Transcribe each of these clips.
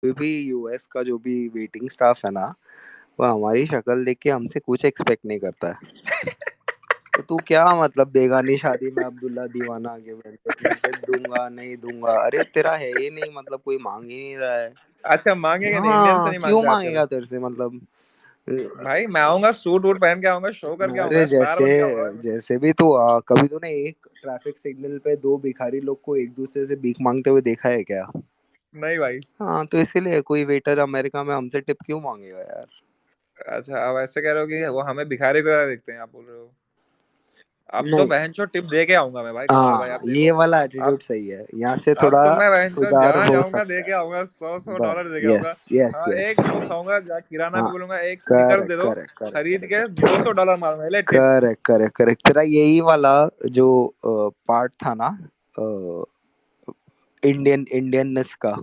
कोई भी यूएस का जो भी वेटिंग स्टाफ है ना, वो हमारी शक्ल देख के हमसे कुछ एक्सपेक्ट नहीं करता है। तो तू क्या मतलब बेगानी शादी में अब्दुल्ला दीवाना आगे बैठ दूंगा नहीं दूंगा, अरे तेरा है ही नहीं, मतलब कोई मांग ही नहीं रहा है। अच्छा मांगेगा नहीं, इंडियन से हाँ नहीं क्यों मांगते आजकल। मांगेगा तेरे से मतलब। भाई मैं आऊंगा, सूट वूट पहन के आऊंगा, शो करके अरे आऊंगा, स्टार जैसे बन के आऊंगा भाई मैं। जैसे भी तू कभी तूने एक ट्रैफिक सिग्नल पे दो भिखारी लोग को एक दूसरे से भीख मांगते हुए देखा है क्या? नहीं भाई। हाँ तो इसीलिए कोई वेटर अमेरिका में हमसे टिप क्यों मांगेगा यार। अच्छा आप ऐसे कह रहे हो कि वो हमें भिखारी को देखते हैं, आप बोल रहे हो। अब तो नहीं, बहनचोद टिप दे के आऊंगा मैं भाई, कुणाल भाई हाँ आप ये देखो। वाला एटीट्यूड अब सही है, यहाँ से अब थोड़ा तो मैं बहनचोद सुधार जहाँ हो जाऊंगा दे सकता के है। आऊंगा, 100-100 डॉलर बस दे के आऊंगा। यस यस हाँ यस। एक वो खाऊंगा, जा किराना हाँ पे बोलूंगा एक स्निकर्स दे करेक्ट दो, करेक्ट करेक्ट खरीद के करेक्ट 200 डॉलर मारूंगा, ले टिप। Correct correct correct. तेरा यही वाला जो पार्ट था ना, इंडियन इंडियननेस का,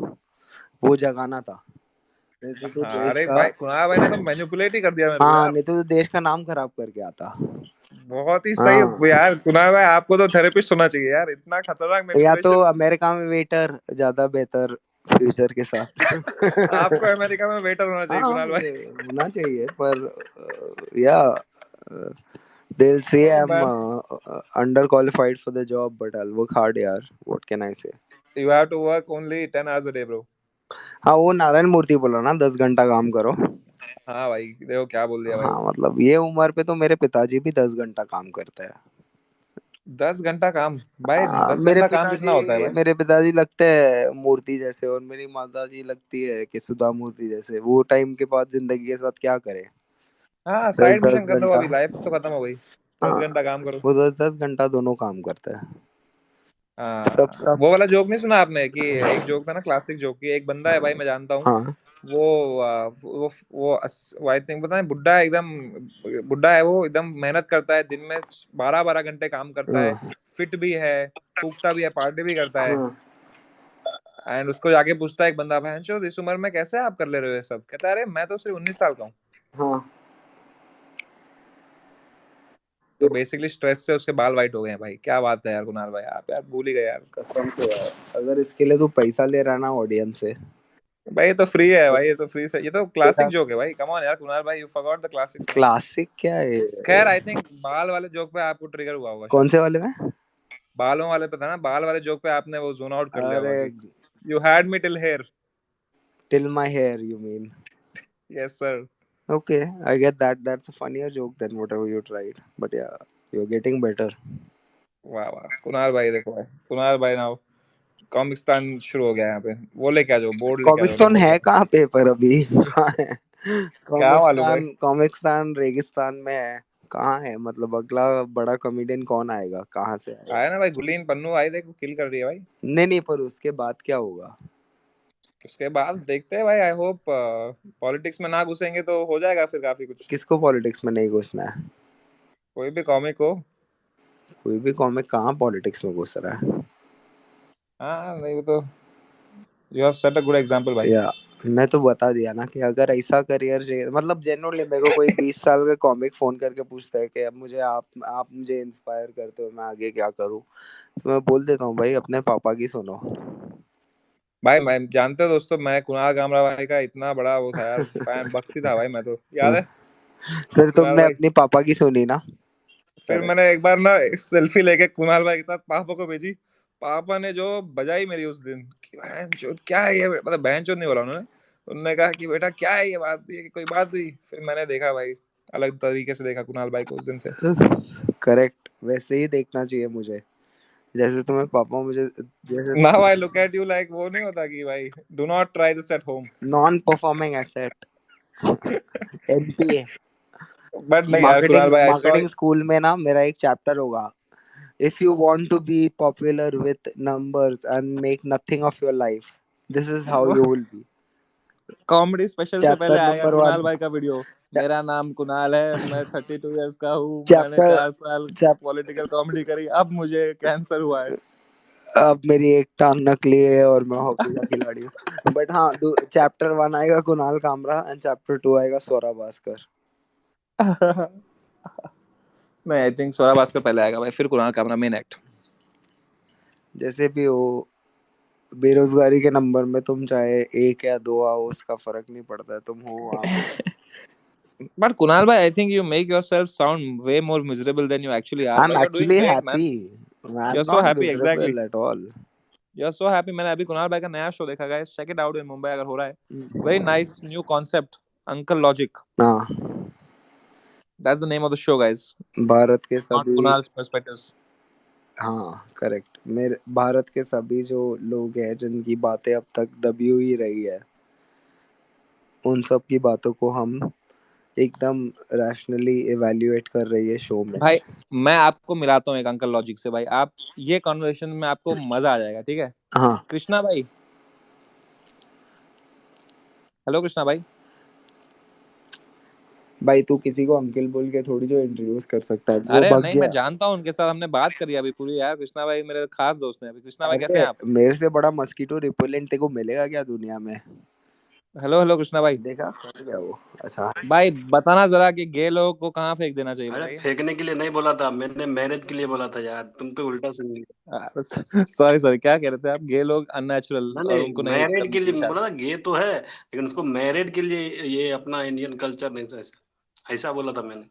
वो जगाना था। नहीं तो तू हाँ देश अरे का, भाई कुणाल भाई ने तो मैनिपुलेट ही कर दिया मेरे को हाँ यार। नहीं तो तू देश का नाम खराब करके आता। बहुत ही सही हाँ यार कुणाल भाई, आपको तो थेरेपिस्ट होना चाहिए यार, इतना खतरनाक या तो मैनिपुलेशन। अमेरिका में वेटर ज्यादा बेहतर फ्यूचर के साथ। आपको अमेरिका में वेटर होना चाहिए हाँ कुणाल भाई। मुझे होना चाहिए पर या they'll say oh I'm man, underqualified for the job but I'll work hard यार, what can I say। You have to work only 10 hours a day bro. हाँ वो नारायण मूर्ति बोला ना 10 घंटा काम करो। हाँ भाई देखो क्या बोल दिया भाई। हाँ मतलब ये उम्र पे तो मेरे पिताजी भी 10 घंटा काम करते हैं। 10 घंटा काम? भाई हाँ 10 घंटा काम कितना होता है भाई? मेरे पिताजी लगते हैं मूर्ति जैसे, और मेरी माता जी लगती है कि सुधा मूर्ति जैसे। वो टाइम के बाद जिंदगी के साथ क्या करे। हाँ दस साइड दस मिशन कर लो, घंटा अभी लाइफ तो खत्म हो गई। दस हाँ घंटा काम करो। वो 10-10 घंटा दोनों काम करते हैं। सब हाँ सब वो वाला जोक नहीं सुना आपने कि एक जोक था ना, क्लासिक जोक, कि एक बंदा है भाई मैं जानता हूँ। हाँ वो आई थिंक पता है, बुढ़ा है एकदम। बुढ़ा है वो, एकदम मेहनत करता है, दिन में 12-12 घंटे काम करता है। हाँ फिट भी है, फूकता भी है, पार्टी भी करता है। हाँ एंड उसको जाके पूछता है एक बंदा, भैंचो इस उम्र में कैसे आप कर ले रहे हो ये सब? कहता है अरे मैं तो सिर्फ 19 साल का हूँ। हाँ। तो बेसिकली स्ट्रेस से उसके बाल वाइट हो गए हैं भाई। क्या बात है यार कुणाल भाई, आप यार भूल ही गए यार। कसम से यार, अगर इसके लिए तू पैसा ले रहा है ना ऑडियंस से, भाई ये तो फ्री है भाई, ये तो फ्री से, ये तो क्लासिक तेरा जोक है भाई, कम ऑन यार कुणाल भाई, you forgot the classics man. Classic क्या है? खैर आई थिंक बाल वाले जोक पे आपको ट्रिगर हुआ होगा कौन शायद। से वाले में? बालों वाले पे था ना, बाल वाले जोक पे आपने वो जोन आउट कर लिया होगा अरे कि you had me till here. Till my hair you mean. Yes sir. Okay, I get that. That's a funnier joke than whatever you tried. But yeah, you're getting better. वाह वाह कुणाल भाई, देखो भाई कुणाल भाई नाउ कॉमिक्सतान शुरू हो गया यहाँ पे। वो लेके आ जाओ, बोर्ड लेके आ जाओ, मैं कॉमिक्सतान बोल रहा है हूँ। कहाँ पे पर अभी? कहाँ है? क्या मालूम भाई। कॉमिक्सतान रेगिस्तान में है। कहाँ है मतलब अगला बड़ा कॉमेडियन कौन आएगा, कहाँ से आएगा? आया ना भाई, गुलीन पन्नू आई, देखो किल कर रही है भाई। नहीं नहीं, पर उसके बाद क्या होगा? उसके बाद देखते हैं भाई, आई होप पॉलिटिक्स में ना घुसेंगे तो हो जाएगा फिर काफी कुछ। किसको पॉलिटिक्स में नहीं घुसना है? कोई भी कॉमिक हो। कोई भी कॉमिक कहाँ पॉलिटिक्स में घुस रहा है? हाँ नहीं वो तो, you have set a good example भाई। या मैं तो बता दिया ना कि अगर ऐसा करियर चाहिए, मतलब जेन्युइनली मेरे को कोई 20 साल का कॉमिक फोन करके पूछता है कि अब मुझे आप मुझे इंस्पायर करते हो, मैं आगे क्या करूं, तो मैं बोल देता हूँ भाई अपने पापा की सुनो। भाई मैं जानते हो दोस्तों, मैं कुणाल कामरा भाई का इतना बड़ा वो था यार, फैन भक्ति था भाई मैं तो, याद है फिर कुणाल तुमने भाई। अपनी पापा की सुनी ना? फिर करेक्ट। मैंने एक बार ना सेल्फी लेके कुणाल भाई के साथ पापा को भेजी। पापा ने जो बजाई मेरी उस दिन कि बहन चोद क्या है ये, मतलब बहन चोद नहीं बोला उन्होंने। उन्होंने कहा कि बेटा क्या है ये बात, ये कोई बात हुई? फिर मैंने देखा भाई, अलग तरीके से देखा कुणाल भाई को उस दिन से। करेक्ट, वैसे ही देखना चाहिए मुझे, जैसे तुम्हें पापा मुझे, जैसे now I look at you like, वो नहीं होता कि भाई do not try this at home. Non performing asset, NPA. But नहीं यार कुणाल मार्केटिंग भाई, आई सॉ। मार्केटिंग स्कूल में ना मेरा एक चैप्टर होगा, if you want to be popular with numbers and make nothing of your life, this is how you will be। Comedy special से पहले चैप्टर आएगा नंबर वन। कुणाल भाई का वीडियो। मेरा नाम कुणाल है, मैं 32 ईयर्स का हूँ, मैंने चैप्टर 4 साल चैप पॉलिटिकल कॉमेडी करी, अब मुझे कैंसर हुआ है। अब मेरी एक टांग नकली है और मैं हॉकी का खिलाड़ी हूँ। बट हाँ, चैप्टर वन आएगा Kunal Kamra and chapter two आएगा सौरभ भास्कर। नहीं आई थिंक स्वरा भास्कर पहले आएगा भाई, फिर कुणाल कामरा मेन एक्ट। जैसे भी हो, बेरोजगारी के नंबर में तुम चाहे 1 या 2 आओ, उसका फर्क नहीं पड़ता है, तुम हो वहां पे। But Kunal bhai, I think you make yourself sound way more miserable than you actually are. I am But you're doing actually great, man. Happy, I am You're so not happy, exactly. Miserable at all. You're so happy. मैंने अभी कुणाल भाई का नया show देखा, guys. Check it out in Mumbai अगर हो रहा है. Very nice new concept. Uncle Logic. हाँ, That's the name of the show, guys. Bharat के Not सभी, Kunal's perspectives. हाँ करेक्ट, मेरे भारत के सभी जो लोग हैं जिनकी बातें अब तक दबी हुई रही है, उन सब की बातों को हम एकदम रैशनली इवैल्यूएट कर रही है शो में। भाई मैं आपको मिलाता हूँ एक अंकल लॉजिक से भाई, आप ये कॉन्वर्सेशन में आपको मजा आ जाएगा, ठीक है? हाँ कृष्णा भाई, हेलो कृष्णा भाई। भाई, तू किसी को अंकल बोल के थोड़ी जो इंट्रोड्यूस कर सकता है, वो अरे भाग नहीं, मैं गया। जानता हूँ, उनके साथ हमने बात करी अभी पूरी यार। कृष्णा भाई मेरे खास दोस्त हैं अभी। कृष्णा भाई कैसे अरे हैं आप? मेरे से बड़ा मस्कीटो रिपेलेंट तेरे को मिलेगा क्या दुनिया में? हेलो हेलो कृष्णा भाई। देखा कर गया वो। अच्छा, भाई बताना जरा कि गे लोगों को कहाँ फेंक देना चाहिए, अरे बताइए। फेंकने के लिए नहीं बोला था, मैंने मैरिज के लिए बोला था यार, तुम तो उल्टा सुन लिया। सॉरी सॉरी, क्या कह रहे थे आप? गे लोग अननेचुरल ना और नहीं, उनको नहीं मैरिड करनी के लिए चाहिए मैं बोला शादी। था, गे तो है लेकिन उसको मैरिड के लिए, ये अपना इंडियन कल्चर नहीं था, ऐसा ऐसा बोला था मैंने।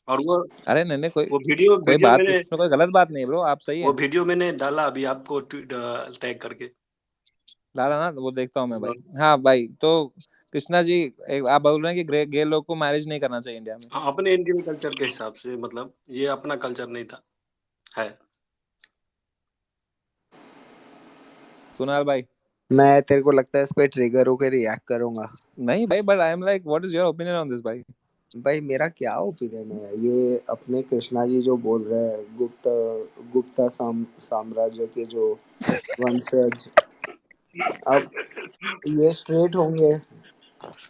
और अरे नहीं नहीं, कोई वो वीडियो कोई वीडियो बात, मैंने उसमें कोई गलत बात नहीं है ब्रो, आप सही वो है। वीडियो मैंने डाला अभी आपको टैग करके। लाला ना, वो देखता हूँ मैं भाई। हाँ भाई, तो कृष्णा जी, आप बोल रहे हैं कि गे लोग को मैरिज नहीं करना चाहिए इंडिया में। हाँ, अपने इंडियन कल्चर के हिसाब से, मतलब ये अपना कल्चर नहीं था, है। कुणाल भाई। मैं तेरे को लगता है इस पे ट्रिगर होकर रिएक्ट करूंगा? नहीं भाई, but I am like, what is your opinion on this भाई? भाई मेरा क्या ओपिनियन है, ये अपने कृष्णा जी जो बोल रहे हैं, गुप्ता साम्राज्य के जो वंशज, अब ये स्ट्रेट होंगे।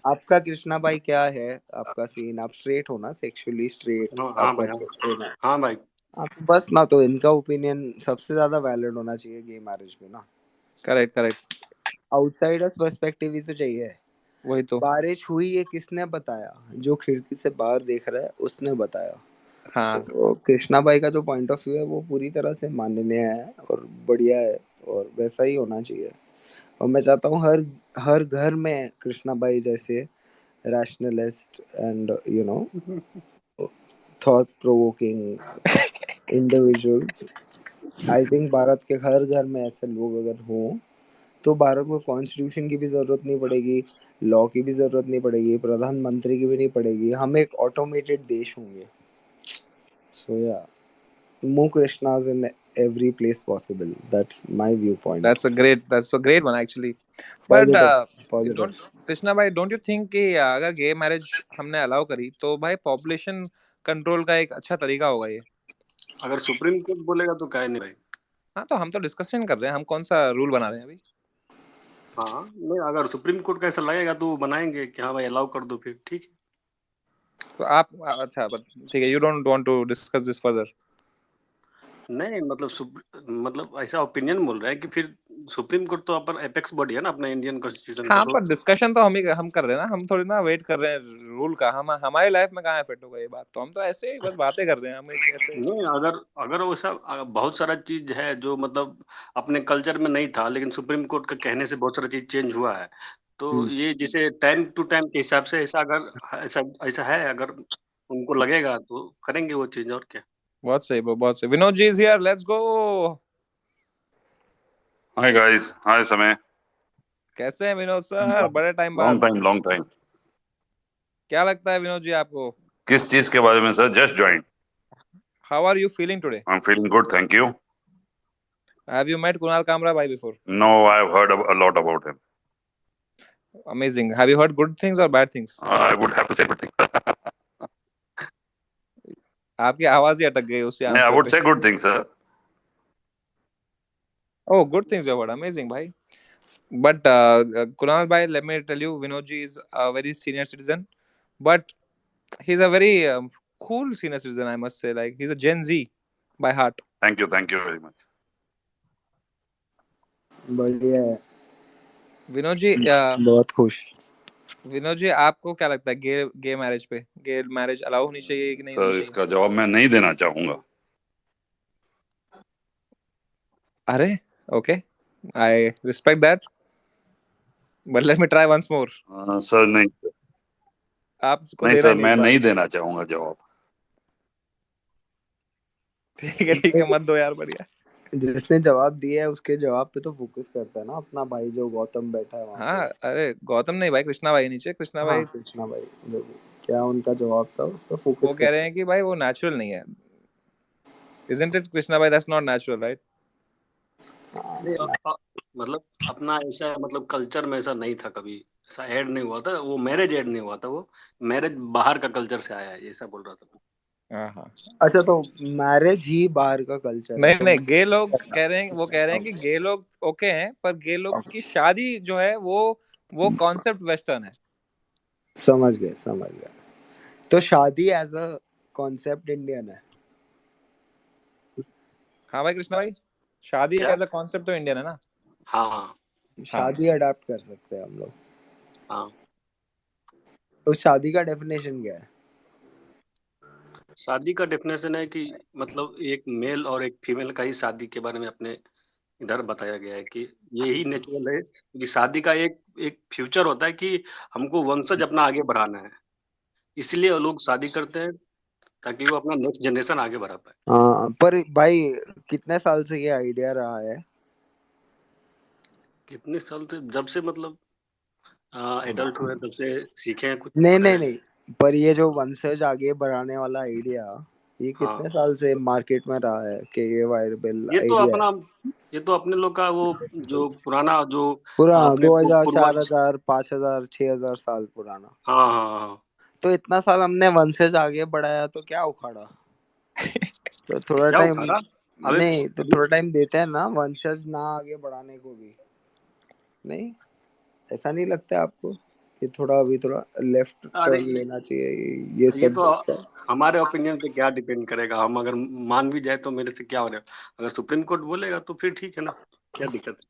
आपका कृष्णा भाई क्या है, आपका सीन, आप स्ट्रेट हो ना, सेक्सुअली स्ट्रेट हाँ हाँ आपका भाई, हाँ ट्रेन है। हाँ भाई। हाँ तो बस ना, तो इनका ओपिनियन सबसे ज्यादा वैलिड होना चाहिए गे मैरिज में ना। Correct correct. आउटसाइडर्स पर्सपेक्टिव ही तो चाहिए। वही तो। बारिश हुई ये किसने बताया? जो खिड़की से बाहर देख रहा है उसने बताया। हाँ तो कृष्णा भाई का जो पॉइंट ऑफ व्यू है वो पूरी तरह से माननीय है और बढ़िया है, और वैसा ही होना चाहिए। और मैं चाहता हूँ हर हर घर में कृष्णा भाई जैसे rationalist and thought provoking individuals. I think Bharat के हर घर में ऐसे लोग अगर हों, तो भारत को कॉन्स्टिट्यूशन की भी जरूरत नहीं पड़ेगी, लॉ की भी जरूरत नहीं पड़ेगी, प्रधानमंत्री की भी नहीं पड़ेगी, हम एक ऑटोमेटेड देश होंगे। सो या, more Krishnas in every place possible. That's my viewpoint. That's a great one actually. But Positive, positive. Don't, Krishna भाई, डोंट यू थिंक कि अगर गे मैरिज हमने अलाउ करी तो भाई पॉपुलेशन कंट्रोल का एक अच्छा तरीका होगा ये। अगर सुप्रीम कोर्ट बोलेगा तो काहे नहीं भाई। हाँ तो हम तो डिस्कशन कर रहे हैं, हम कौन सा रूल बना रहे हैं अभी। हाँ नहीं, अगर सुप्रीम कोर्ट का ऐसा लगेगा तो वो बनाएंगे कि हाँ भाई अलाउ कर दो, फिर ठीक है। तो आप अच्छा, बट ठीक है, you don't want to discuss this further. नहीं मतलब मतलब ऐसा ओपिनियन बोल रहे हैं कि फिर सुप्रीम कोर्ट तो अपन एपेक्स बॉडी है ना अपना इंडियन कॉन्स्टिट्यूशन का, हाँ तो पर डिस्कशन तो हम कर रहे हैं ना, हम थोड़ी ना वेट कर रहे हैं रूल का। हम हमारी लाइफ में कहाँ इफेक्ट होगा ये बात, तो हम तो ऐसे ही बस बातें कर रहे हैं, हम एक ऐसे। नहीं, अगर अगर वैसा बहुत सारा चीज है जो मतलब अपने कल्चर में नहीं था, लेकिन सुप्रीम कोर्ट के कहने से बहुत सारा चीज चेंज हुआ है। तो ये जैसे टाइम टू टाइम के हिसाब से ऐसा, अगर ऐसा ऐसा है, अगर उनको लगेगा तो करेंगे वो चीज, और क्या। बहुत सही bro, बहुत सही। Vinod ji is here, let's go. Hi guys, hi Samay. कैसे हैं विनोद सर, बड़े टाइम लॉन्ग बाद? Time, long time. क्या लगता है विनोद जी आपको? किस चीज के बारे में सर? Just join. How are you feeling today? I am feeling good, thank you. Have you met Kunal Kamra भाई before? No, I have heard a lot about him. Amazing. Have you heard good things और bad things? I would have to say good thing. आपकी आवाज ही अटक गई उसी I answer would पे। से good thing sir. Oh, good things you heard, amazing भाई। But Kunal bhai, let me tell you, Vinod ji is a very senior citizen, but he's a very cool senior citizen, I must say. Like he's a Gen Z by heart. Thank you very much. बढ़िया है। विनोद जी, बहुत खुश। विनोद जी आपको क्या लगता है gay marriage पे? Gay marriage allow होनी चाहिए कि नहीं होनी सर चाहिए? इसका जवाब मैं नहीं देना चाहूंगा। अरे okay, I respect that, but let me try once more. Sir नहीं, आपको नहीं देना सर, ही नहीं मैं इस बार। नहीं देना चाहूंगा जवाब। ठीक है, मत दो यार, बढ़िया। जिसने जवाब दिया है उसके जवाब पे तो फोकस करता है ना अपना भाई जो गौतम बैठा है वहां हाँ, पे। अरे गौतम नहीं भाई, कृष्णा भाई नीचे, कृष्णा हाँ भाई कृष्णा भाई, जो भी क्या उनका जवाब था उस पर वो फोकस कह कर। रहे हैं कि भाई वो नेचुरल नहीं है। Isn't it, कृष्णा भाई? That's not natural, right? नहीं, मतलब अपना ऐसा मतलब कल्चर में ऐसा नहीं था कभी, ऐसा ऐड नहीं हुआ था, वो मैरिज ऐड नहीं हुआ था, वो मैरिज बाहर का कल्चर से आया है, ऐसा बोल रहा था मैं। हाँ। अच्छा तो मैरिज ही बाहर का कल्चर है नहीं तो नहीं, गे लोग कह रहे हैं, वो कह रहे हैं कि गे लोग ओके हैं, पर गे लोग की शादी जो है वो कॉन्सेप्ट वेस्टर्न है। समझ गए समझ गए। तो शादी एज अ कॉन्सेप्ट इंडियन है। हाँ भाई कृष्णा भाई, शादी क्या? एज अ कॉन्सेप्ट तो इंडियन है ना। हाँ हाँ हाँ, शादी अडाप्ट कर सकते हैं हम लोग। हाँ। तो शादी का डेफिनेशन क्या है? शादी का डेफिनेशन है कि मतलब एक मेल और एक फीमेल का ही शादी के बारे में अपने इधर बताया गया है कि यही नेचुरल है कि शादी का एक एक फ्यूचर होता है कि हमको वंशज अपना आगे बढ़ाना है, इसलिए वो लोग शादी करते हैं ताकि वो अपना नेक्स्ट जनरेशन आगे बढ़ा पाए। हाँ पर भाई कितने साल से ये आइडिया रहा है? कितने साल से, जब से मतलब एडल्ट हुए तब से सीखे हैं, कुछ नहीं पढ़े नहीं हैं। नहीं, पर ये जो वंशज आगे बढ़ाने वाला आइडिया ये हाँ, कितने साल से मार्केट में रहा है कि ये वायरेबल ये तो आइडिया है? अपना ये तो अपने लोग का वो जो पुराना जो पुराना अपने 2000 पूर्वज। 4000 5000 6000 साल पुराना। हाँ हाँ हाँ। तो इतना साल हमने वंशज आगे बढ़ाया तो क्या उखाड़ा? तो थोड़ा क्या टाइम, उखाड़ा? अबे नहीं तो अभी थोड़ा टाइम देते हैं ना वंशज ना आगे बढ़ाने को भी। नहीं, ऐसा नहीं लगता है आपको कि थोड़ा अभी थोड़ा लेफ्ट अरे टर्न लेना चाहिए ये ये सब तो देखकर? हमारे ओपिनियन पे क्या डिपेंड करेगा, हम अगर मान भी जाए तो मेरे से क्या हो रहा है, अगर सुप्रीम कोर्ट बोलेगा तो फिर ठीक है ना, क्या दिक्कत है।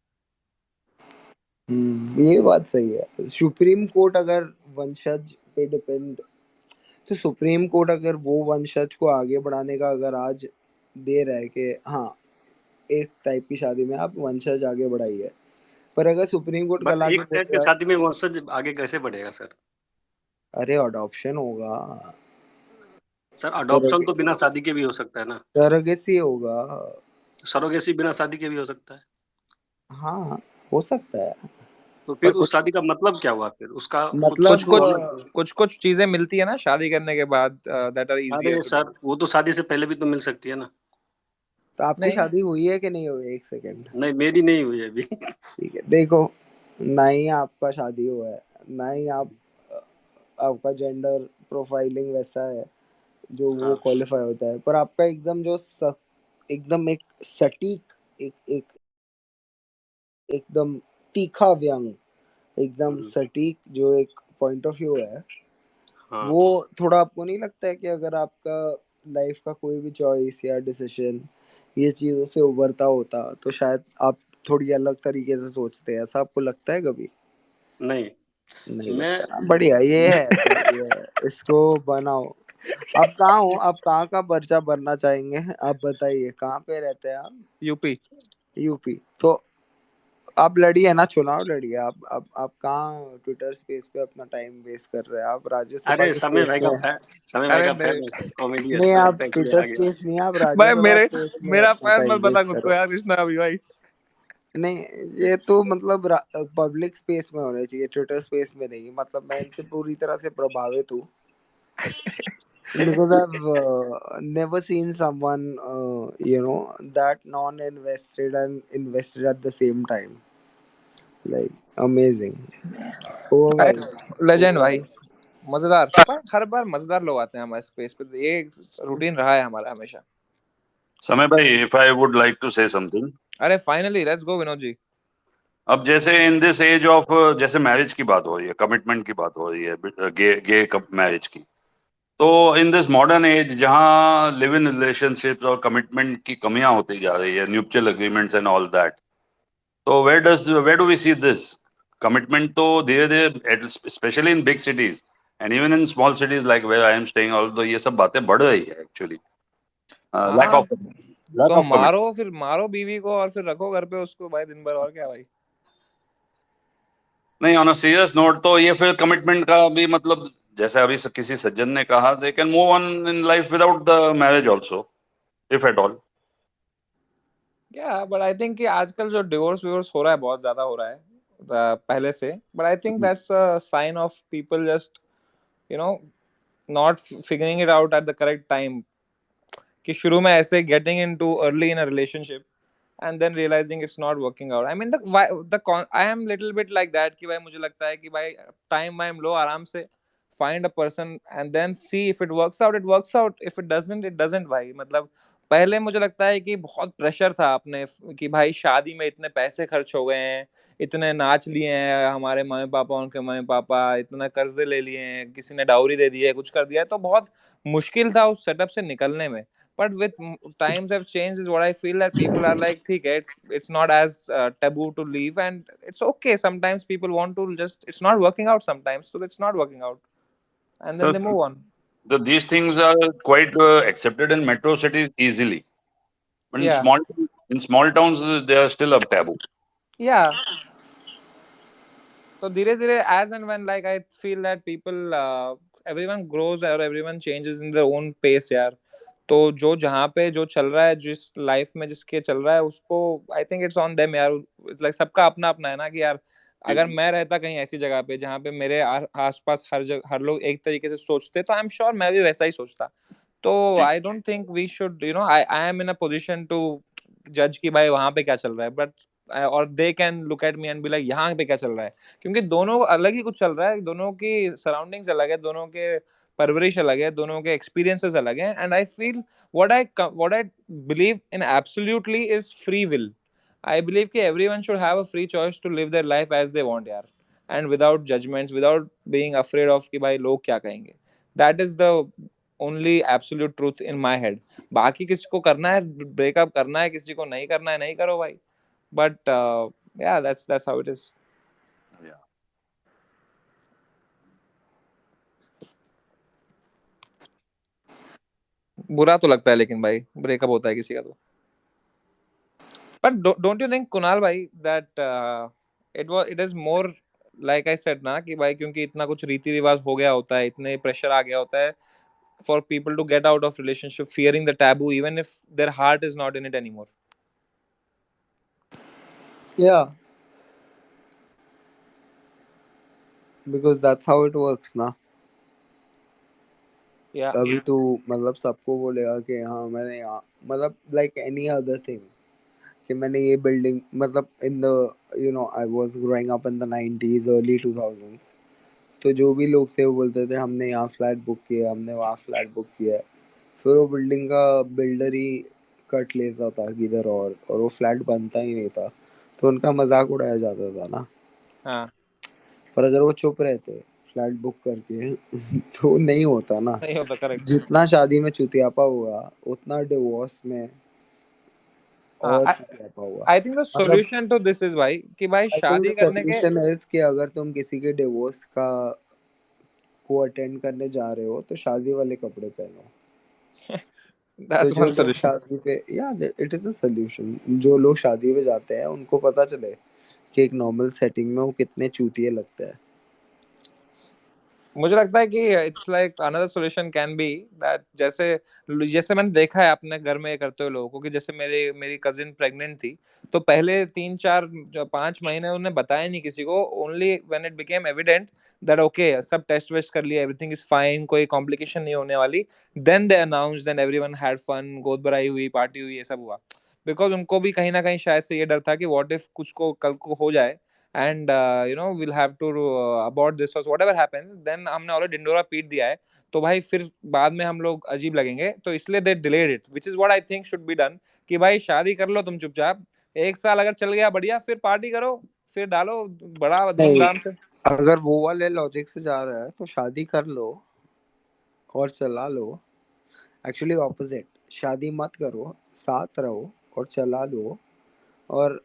ये बात सही है। सुप्रीम कोर्ट अगर वंशज पे डिपेंड, तो सुप्रीम कोर्ट अगर वो वंशज को आगे बढ़ाने का अगर आज दे रहा है कि हाँ एक टाइप की शादी में आप वंशज आगे बढ़ाइए, पर अगर सुप्रीम कोर्ट बट कल आके एक बोल टाइप की रहा है शादी में वंशज आगे कैसे बढ़ेगा सर? अरे अडॉप्शन होगा, सर अडॉप्शन तो बिना शादी के भी हो सकता है ना, सरगेसी होगा। सरोगेसी बिना शादी के भी हो सकता है। हाँ हो सकता है, तो पर फिर उस कुछ शादी का मतलब क्या हुआ, फिर उसका कुछ मतलब कुछ मतलब। कुछ कुछ चीजें मिलती है ना शादी करने के बाद, दैट आर इजियर अरे टू सर डू। वो तो शादी से पहले भी तो मिल सकती है ना। तो आपकी नहीं, शादी हुई है कि नहीं हुई? एक सेकंड। नहीं मेरी नहीं हुई है अभी। ठीक है देखो, ना ही आपका शादी हुआ है, ना ही आपका जेंडर प्रोफाइलिंग वैसा है जो वो हाँ क्वालिफाई होता है, पर आपका एकदम एकदम एक सटीक एक एक एकदम तीखा व्यंग, एकदम हम्म, सटीक जो एक पॉइंट ऑफ व्यू है, हाँ वो थोड़ा आपको नहीं लगता है कि अगर आपका लाइफ का कोई भी चॉइस या डिसीजन ये चीजों से उभरता होता तो शायद आप थोड़ी अलग तरीके से सोचते हैं? ऐसा आपको लगता है कभी? नहीं। नहीं मैं लगता? बढ़िया, ये मैं है फिर, ये है, इसको बनाओ। आप कहाँ हो? आप कहाँ का पर्चा भरना चाहेंगे? आप बताइए कहाँ पे रहते हैं आप? यूपी। यूपी। तो आप लड़िए ना, चुनाव लड़िए। आप कहाँ ट्विटर स्पेस पे अपना टाइम वेस्ट कर रहे हैं? आप राज्यसभा अरे के स्पेस में हैं। समय भाई अरे का मेरे फैन है, कॉमेडी नहीं, अच्छा आप लगता है इसलिए ट्विटर आ गया। स्पेस नहीं, आप भाई राज्यसभा मेरे स्पेस में मेरा अपना फैन मत टाइम बता वेस्ट खुद को करो। यार, कृष्णा अभी भाई। नहीं, ये तो मतलब पब्लिक स्पेस में होने चाहिए, ट्विटर स्पेस में नहीं। मतलब मैं इनसे पूरी तरह से प्रभावित हूँ because I've never seen someone that non-invested and invested at the same time. Like amazing. Overwhelmed. Legend भाई, Overwhelmed. मजेदार। पर हर बार मजेदार लोग आते हैं हमारे स्पेस पे, ये रूटीन रहा है हमारा हमेशा। समय भाई, if I would like to say something. अरे finally let's go Vinod ji. अब जैसे इन दिस एज ऑफ, जैसे मैरिज की बात हो रही है, कमिटमेंट की बात हो रही है, गे गे मैरिज की, तो इन दिस मॉडर्न एज जहाँ लिव इन रिलेशनशिप्स और कमिटमेंट की कमियां होती जा रही है, mutual agreements and all that, तो where do we see this commitment? तो धीरे धीरे, specially in big cities and even in small cities like where I am staying, although ये सब बातें बढ़ रही है एक्चुअली, लैक हाँ, ऑफ। lack तो of commitment. मारो, फिर मारो बीवी को और फिर रखो घर पे उसको भाई दिन भर, और क्या भाई। नहीं, ऑन अ सीरियस नोट तो ये फिर कमिटमेंट का भी मतलब, जैसे अभी किसी सज्जन ने कहा, they can move on in life without the marriage also, if at all. या बट आई थिंक कि आजकल जो डिवोर्स विवोर्स हो रहा है बहुत ज्यादा हो रहा है पहले से, but I think that's a sign of people just you know not figuring it out at the correct time, कि शुरू में ऐसे getting into early in a relationship and then realizing it's not working out. I mean I am little bit like that कि भाई मुझे लगता है कि भाई time वाइम लो आराम से, find a person and then see if it works out, it works out, if it doesn't, it doesn't भाई। मतलब पहले मुझे लगता है कि बहुत प्रेशर था अपने कि भाई शादी में इतने पैसे खर्च हो गए हैं, इतने नाच लिए हैं हमारे मम्मी पापा, उनके मम्मी पापा, इतने कर्जे ले लिए हैं, किसी ने डाउरी दे दी है, कुछ कर दिया है, तो बहुत मुश्किल था उस सेटअप से निकलने में। But with times have changed is what I feel, that people are like, okay, it's not as taboo to leave, and it's okay. Sometimes people want to just, it's not working out sometimes, so it's not working out, and then So they move on. these things are quite accepted in metro cities easily. But Yeah, in small towns, they are still a taboo. yeah. So धीरे धीरे as and when, like I feel that people everyone grows or everyone changes in their own pace यार। तो जो जहाँ पे जो चल रहा है, जिस लाइफ में जिसके चल रहा है उसको, I think it's on them यार। इट्स लाइक सबका अपना अपना है ना, कि यार अगर मैं रहता कहीं ऐसी जगह पे जहाँ पे मेरे आसपास हर जगह हर लोग एक तरीके से सोचते, तो आई एम श्योर मैं भी वैसा ही सोचता। तो I don't think we should I am in a position to जज कि भाई वहां पे क्या चल रहा है, बट और they can look at me and be like यहाँ पे क्या चल रहा है, क्योंकि दोनों अलग ही कुछ चल रहा है, दोनों की सराउंडिंग्स अलग है, दोनों के परवरिश अलग है, दोनों के एक्सपीरियंसेस अलग हैं। And I feel what I believe in absolutely is free will. I believe कि everyone should have a free choice to live their life as they want यार, and without judgments, without being afraid of कि भाई लोग क्या कहेंगे। That is the only absolute truth in my head. बाकी किसी को करना है ब्रेकअप करना है, किसी को नहीं करना है नहीं करो भाई, but yeah, that's how it is. Yeah. बुरा तो लगता है लेकिन भाई ब्रेकअप होता है किसी का तो। But don't you think Kunal भाई that it is more like I said ना कि भाई क्योंकि इतना कुछ रीति रिवाज हो गया होता है, इतने प्रेशर आ गया होता है for people to get out of relationship fearing the taboo even if their heart is not in it anymore. Yeah, because that's how it works ना। Yeah, अभी तो मतलब सबको बोलेगा कि हाँ मैंने यहाँ मतलब like any other thing कि मैंने ये बिल्डिंग मतलब in the I was growing up in the 90s early 2000s, तो जो भी लोग थे वो बोलते थे हमने यहाँ फ्लैट बुक किया, हमने वहाँ फ्लैट बुक किया है। फिर वो बिल्डिंग का बिल्डर ही कट लेता था किधर और वो फ्लैट बनता ही नहीं था, तो उनका मजाक उड़ाया जाता था ना। हाँ, पर अगर वो चुप रहते फ्लैट बुक करके तो नहीं होता ना। नहीं होता, करेक्ट। जितना शादी में चुतियापा हुआ उतना डिवोर्स में हाँ, और चुतियापा हुआ। I think the मतलब solution to this is भाई कि भाई आई थिंक शादी द करने के सोल्यूशन इज कि अगर तुम किसी के डिवोर्स का को अटेंड करने जा रहे हो तो शादी वाले कपड़े पहनो। तो that's जो one लोग solution. शादी पे इट इज अ सोल्यूशन, जो लोग शादी पे जाते हैं उनको पता चले कि एक नॉर्मल सेटिंग में वो कितने चूतिए लगते हैं। मुझे लगता है कि it's like another solution can be that, जैसे जैसे मैंने देखा है अपने घर में ये करते हुए लोगों को, कि जैसे मेरी कजिन प्रेग्नेंट थी, तो पहले 3 4 5 महीने उन्हें बताया नहीं किसी को, only when it became evident that okay सब टेस्ट वेस्ट कर लिया, एवरीथिंग इज फाइन, कोई कॉम्प्लिकेशन नहीं होने वाली, then they announced and everyone had fun, गोद भराई हुई, पार्टी हुई, ये सब हुआ। बिकॉज उनको भी कहीं ना कहीं शायद से ये डर था कि व्हाट इफ कुछ को कल को हो जाए, and we'll have to abort this or whatever happens, then हमने ऑलरेडी डिंडोरा पीट दिया है, तो भाई फिर बाद में हम लोग अजीब लगेंगे, तो इसलिए they delayed it, which is what I think should be done, कि भाई शादी कर लो तुम चुपचाप, 1 साल अगर चल गया बढ़िया, फिर पार्टी करो, फिर डालो बड़ा नहीं, धूमधाम से। अगर वो वाले लॉजिक से जा रहा है तो शादी कर लो और चला लो। एक्चुअली ऑपोजिट, शादी मत करो, साथ रहो और चला लो, और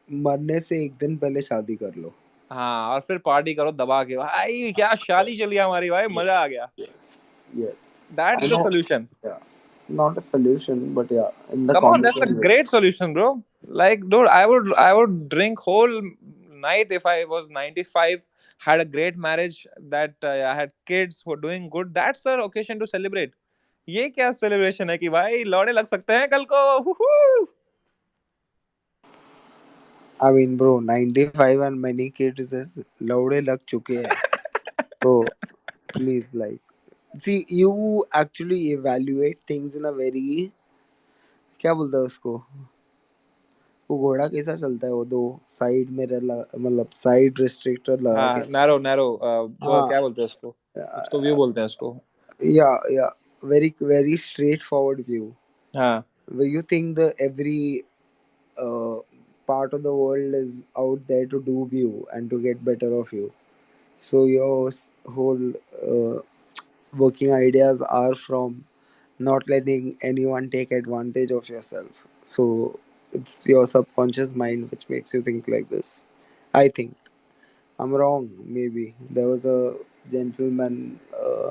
मरने से एक दिन पहले शादी कर लो। हाँ, और फिर पार्टी करो दबा के, भाई क्या शादी चली हमारी, भाई मजा आ गया। Yes, that's the yes, solution. not a solution, but yeah, in the Come on, that's a common way. great solution, bro. Like, dude, I would drink whole night if I was 95, had a great marriage, that I had kids who were doing good. That's the occasion to celebrate. ये क्या celebration है कि भाई लौड़े लग सकते हैं कल को? Woohoo! I mean, bro, 95 and many kids is लौड़े लग चुके हैं. So please, like, see, you actually evaluate things in a very, क्या बोलते हैं उसको, वो घोड़ा कैसा चलता है, वो दो साइड मिरर मतलब साइड रिस्ट्रिक्टर लगा के. हाँ, narrow, वो हाँ, क्या बोलते हैं उसको? कुछ तो व्यू बोलते हैं उसको. yeah, very straightforward view. हाँ. Where you think the every uh, part of the world is out there to dupe you and to get better of you. So your whole working ideas are from not letting anyone take advantage of yourself. So it's your subconscious mind which makes you think like this. I think I'm wrong. Maybe there was a gentleman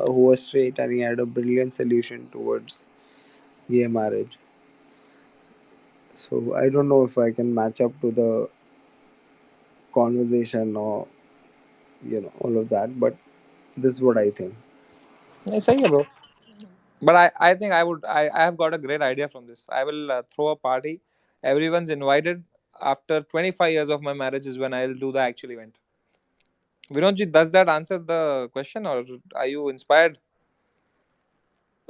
who was straight and he had a brilliant solution towards gay marriage. So I don't know if I can match up to the conversation or all of that, but this is what I think. नहीं सही है bro. But I think I have got a great idea from this. I will throw a party. Everyone's invited. After 25 years of my marriage is when I'll do the actual event. Vinodji, does that answer the question, or are you inspired?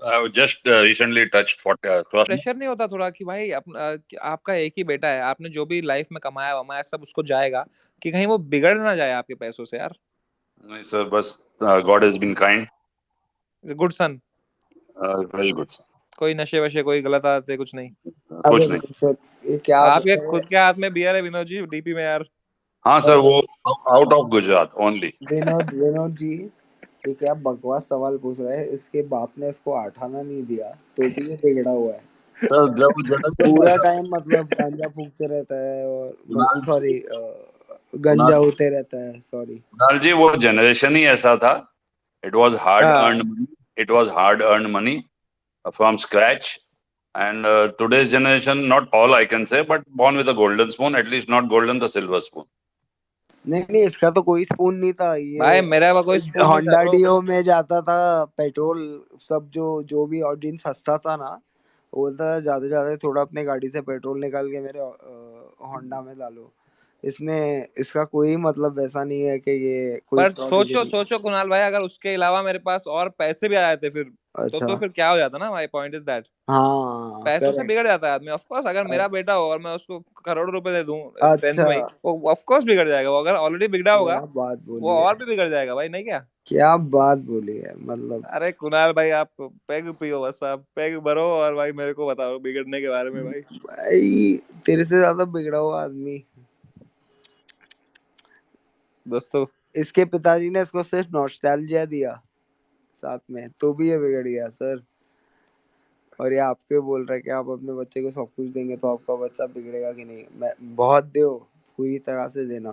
I just recently touched 40 cross. Pressure नहीं होता थोड़ा कि भाई आपका एक ही बेटा है, आपने जो भी लाइफ में कमाया वमाया सब उसको जाएगा, कि कहीं वो बिगड़ ना जाए आपके पैसों से यार? नहीं सर, बस God has been kind. Good son. Very good sir. कोई नशे वशे कोई गलत आदतें कुछ नहीं? अबे कुछ नहीं. तो ये क्या आपके बोल खुद के हाथ में बियर है विनोद जी डीपी में यार. हाँ सर, वो out of Gujarat only. Vinod ji, ये क्या बकवास सवाल पूछ रहे हैं. इसके बाप ने इसको आठाना नहीं दिया तो भी ये बिगड़ा हुआ है. सर जब पूरा टाइम मतलब गांजा फूकते रहता है और कुणाल सॉरी गंजा होते रहता है. सॉरी कुणाल जी, वो जनरेशन ही ऐसा था. It was hard हाँ. earned money. It was hard earned money from scratch. And today's generation, not all I can say, but born with a golden spoon, at least not golden, the silver spoon. नहीं, इसका तो कोई spoon नहीं था. भाई ये मेरा कोई स्पून नहीं था होंडा bro. डियो में जाता था पेट्रोल. सब जो भी ऑर्डिन सस्ता था ना, वो बोलता था ज्यादा ज्यादा थोड़ा अपने गाड़ी से पेट्रोल निकाल के मेरे होंडा में डालो. इसका कोई मतलब वैसा नहीं है कि ये कोई पर prodigy. सोचो कुणाल भाई, अगर उसके अलावा मेरे पास और पैसे भी आ जाते फिर अच्छा, तो फिर क्या हो जाता ना. माय पॉइंट इज दैट हाँ, पैसों से करेक्ट. बिगड़ जाता है आदमी. ऑफ कोर्स अगर मेरा बेटा हो और मैं उसको करोड़ रुपए दे दूं 10th अच्छा, में ही, वो ऑफ कोर्स बिगड़ जाएगा. वो अगर ऑलरेडी बिगड़ा होगा क्या बात वो बोली है, और भी बिगड़ जाएगा भाई, नहीं क्या? क्या बात बोली है मतलब. अरे कुणाल भाई, आप पैग पियो बस, आप पैग भरो और भाई मेरे को बताओ बिगड़ने के बारे में भाई. भाई तेरे से ज्यादा बिगड़ा हुआ आदमी. दोस्तों इसके पिताजी ने इसको सिर्फ नॉस्टैल्जिया दिया साथ में, तो भी ये बिगड़ गया सर. और ये आपके बोल रहा है कि आप अपने बच्चे को सब कुछ देंगे तो आपका बच्चा बिगड़ेगा कि नहीं. मैं बहुत दो, पूरी तरह से देना.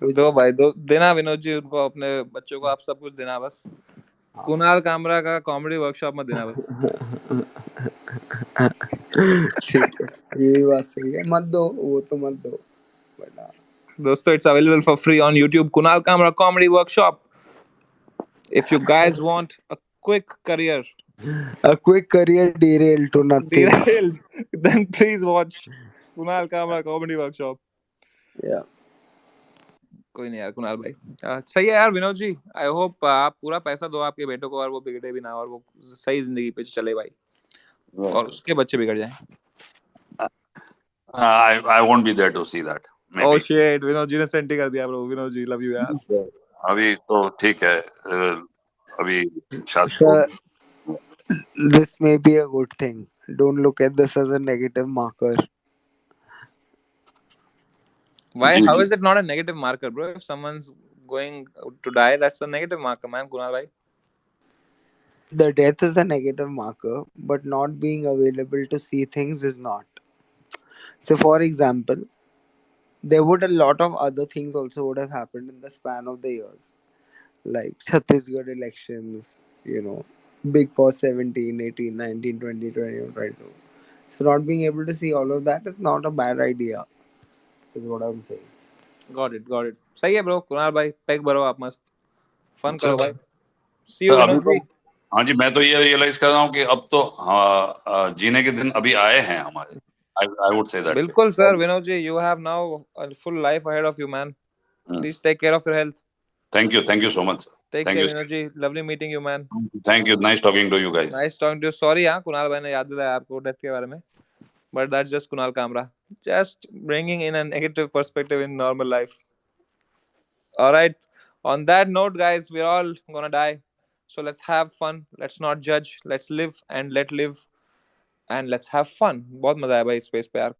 कुछ दो भाई, दो देना विनोद जी, उनको अपने बच्चों को आप सब कुछ देना बस. कुणाल कामरा का कॉमेडी वर्कशॉप में देना बस. ठीक है, ये भी बात सही है. मत दो, वो तो मत दो, बट हाँ. दोस्तों, it's available for free on YouTube. Kunal Kamra Comedy Workshop. If you guys want a quick career A quick career derailed to nothing. derailed, then please watch Kunal Kamra Comedy Workshop. Yeah. कोई नहीं यार कुणाल भाई. सही है यार Vinod ji. I hope आप पूरा पैसा दो आपके बेटों को और वो बिगड़े भी ना और वो सही जिंदगी पे चले भाई, और उसके बच्चे बिगड़ जाएं. I won't be there to see that. Oh Maybe. shit, Vinod ji ने सेंटी कर दिया bro. Vinod ji love you यार. अभी तो ठीक है. अभी शादी Sir, this may be a good thing. Don't look at this as a negative marker. Why? Ji How ji. is it not a negative marker, bro? If someone's going to die, that's a negative marker, man. Kunal bhai. The death is a negative marker, but not being available to see things is not. So, for example, there would a lot of other things also would have happened in the span of the years, like Chhattisgarh elections, Big Boss 17, 18, 19, 20, 21, 22. So not being able to see all of that is not a bad idea, is what I'm saying. Got it. सही है bro. Kunal भाई pack भरो आप मस्त. Fun sir करो भाई. See sir you अभी विनोद तो जी. हाँ जी, मैं तो ये रियलाइज कर रहा हूँ कि अब तो जीने के दिन अभी आए हैं हमारे. I would say that way. बिल्कुल sir Vinod ji. You have now a full life ahead of you, man. Please take care of your health. Thank you so much sir. Take thank care you. Vinod ji. Lovely meeting you, man. Thank you. Nice talking to you guys. Nice talking to you. Sorry हाँ कुणाल भाई ने याद दिलाया आपको death के बारे में. But that's just Kunal Kamra. Just bringing in a negative perspective in normal life. All right. On that note, guys, we're all gonna die. So let's have fun. Let's not judge. Let's live and let live. And let's have fun. बहुत मजा आया भाई space पे यार.